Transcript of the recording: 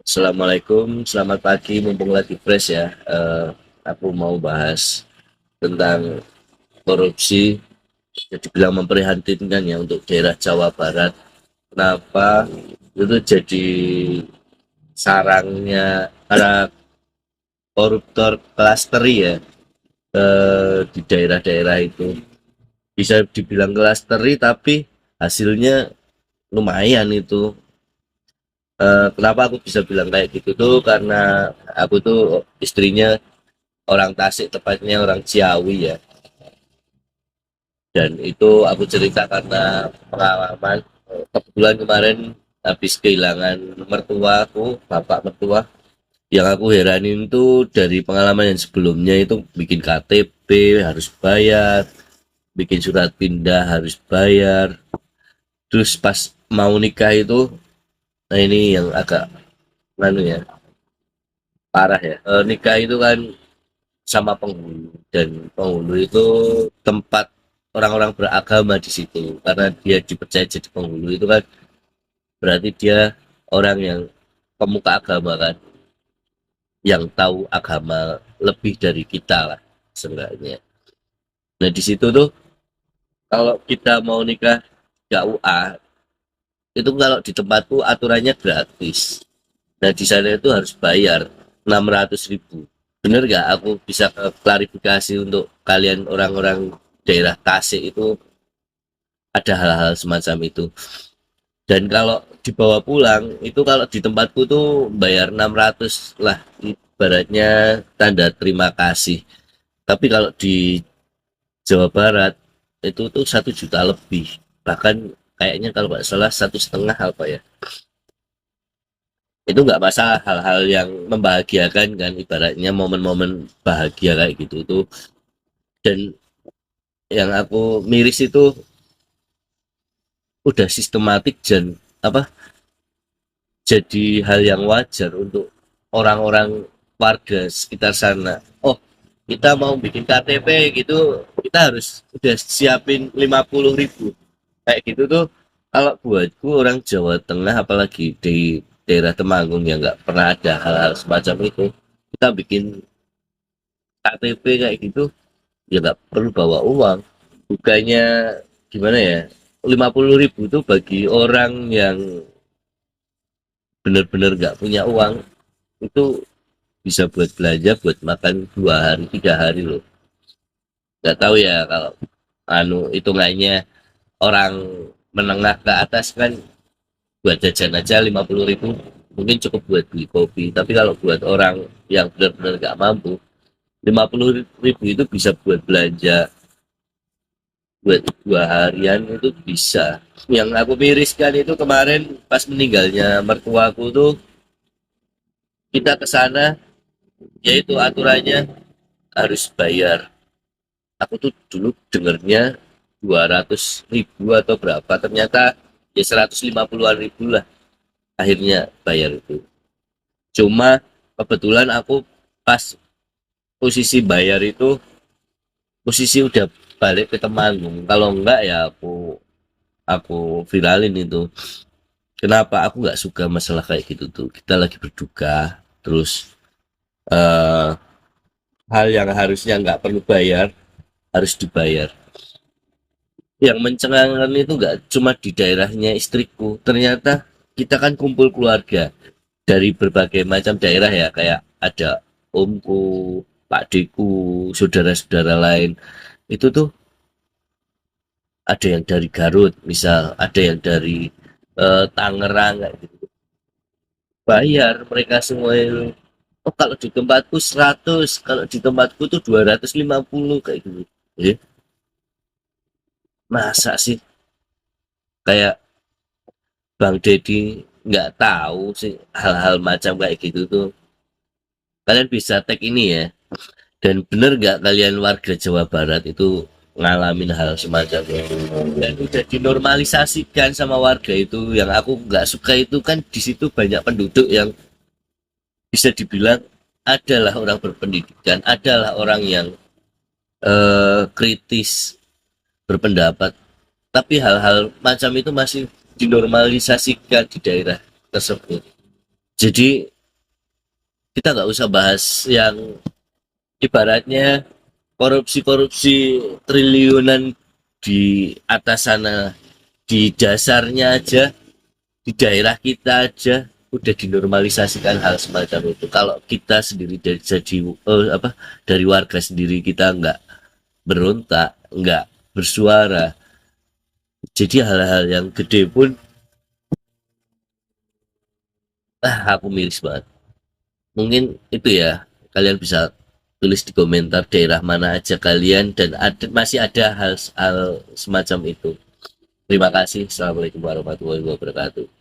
Assalamualaikum, selamat pagi, mumpung lagi fresh ya. Aku mau bahas tentang korupsi. Jadi bilang memprihatinkan ya untuk daerah Jawa Barat. Kenapa itu jadi sarangnya para koruptor klasteri ya di daerah-daerah itu. Bisa dibilang klasteri tapi hasilnya lumayan itu. Kenapa aku bisa bilang kayak gitu tuh karena aku tuh istrinya orang Tasik, tepatnya orang Ciawi ya. Dan itu aku cerita karena pengalaman. Kebetulan kemarin habis kehilangan mertua aku, bapak mertua. Yang aku heranin tuh dari pengalaman yang sebelumnya itu bikin KTP harus bayar, bikin surat pindah harus bayar. Terus pas mau nikah itu, nah ini yang agak nganu ya, parah ya. Nikah itu kan sama penghulu, dan penghulu itu tempat orang-orang beragama di situ, karena dia dipercaya jadi penghulu itu kan berarti dia orang yang pemuka agama kan, yang tahu agama lebih dari kita lah sebenarnya. Nah di situ tuh kalau kita mau nikah KUA itu, kalau di tempatku aturannya gratis. Nah di sana itu harus bayar 600.000. Bener nggak aku bisa klarifikasi untuk kalian orang-orang daerah Tasik itu, ada hal-hal semacam itu. Dan kalau dibawa pulang itu, kalau di tempatku tuh bayar 600 lah, ibaratnya tanda terima kasih. Tapi kalau di Jawa Barat itu tuh 1 juta lebih, bahkan kayaknya kalau nggak salah 1,5 apa ya. Itu nggak masalah, hal-hal yang membahagiakan kan, ibaratnya momen-momen bahagia kayak gitu tuh. Dan yang aku miris itu udah sistematik dan apa, jadi hal yang wajar untuk orang-orang warga sekitar sana. Oh, kita mau bikin KTP gitu, kita harus udah siapin 50.000 kayak gitu tuh. Kalau buatku orang Jawa Tengah, apalagi di daerah Temanggung yang nggak pernah ada hal-hal semacam itu, kita bikin KTP kayak gitu ya nggak perlu bawa uang. Bukannya gimana ya, 50.000 itu bagi orang yang benar-benar nggak punya uang itu bisa buat belanja, buat makan 2 hari 3 hari loh. Nggak tahu ya kalau anu hitungannya orang menengah ke atas kan, buat jajan aja 50.000 mungkin cukup buat beli kopi. Tapi kalau buat orang yang benar-benar nggak mampu, 50.000 itu bisa buat belanja buat 2 harian itu bisa. Yang aku miriskan itu kemarin pas meninggalnya mertuaku tuh, kita ke sana yaitu aturannya harus bayar. Aku tuh dulu dengernya 200.000 atau berapa, ternyata ya 150-an ribu lah akhirnya bayar itu. Cuma kebetulan aku pas posisi bayar itu, posisi udah balik ke Temanggung. Kalau enggak ya aku viralin itu. Kenapa aku nggak suka masalah kayak gitu tuh, kita lagi berduka terus eh, hal yang harusnya nggak perlu bayar harus dibayar. Yang mencengangkan itu nggak cuma di daerahnya istriku, ternyata kita kan kumpul keluarga dari berbagai macam daerah ya, kayak ada omku, pak deku, saudara-saudara lain. Itu tuh ada yang dari Garut misal, ada yang dari Tangerang kayak gitu. Bayar mereka semua itu. Oh, kalau di tempatku 100, kalau di tempatku tuh 250 kayak gitu. Eh, masa sih, kayak Bang Deddy nggak tahu sih hal-hal macam kayak gitu tuh. Kalian bisa tag ini ya. Dan bener nggak kalian warga Jawa Barat itu ngalamin hal semacam itu? Dan udah dinormalisasikan sama warga itu. Yang aku nggak suka itu kan, di situ banyak penduduk yang bisa dibilang adalah orang berpendidikan, adalah orang yang kritis berpendapat. Tapi hal-hal macam itu masih dinormalisasikan di daerah tersebut. Jadi kita nggak usah bahas yang ibaratnya korupsi-korupsi triliunan di atas sana, di dasarnya aja, di daerah kita aja udah dinormalisasikan hal semacam itu. Kalau kita sendiri dari warga sendiri kita nggak berontak, nggak bersuara, jadi hal-hal yang gede pun aku miris banget. Mungkin itu ya, kalian bisa tulis di komentar daerah mana aja kalian dan masih ada hal semacam itu. Terima kasih. Assalamualaikum warahmatullahi wabarakatuh.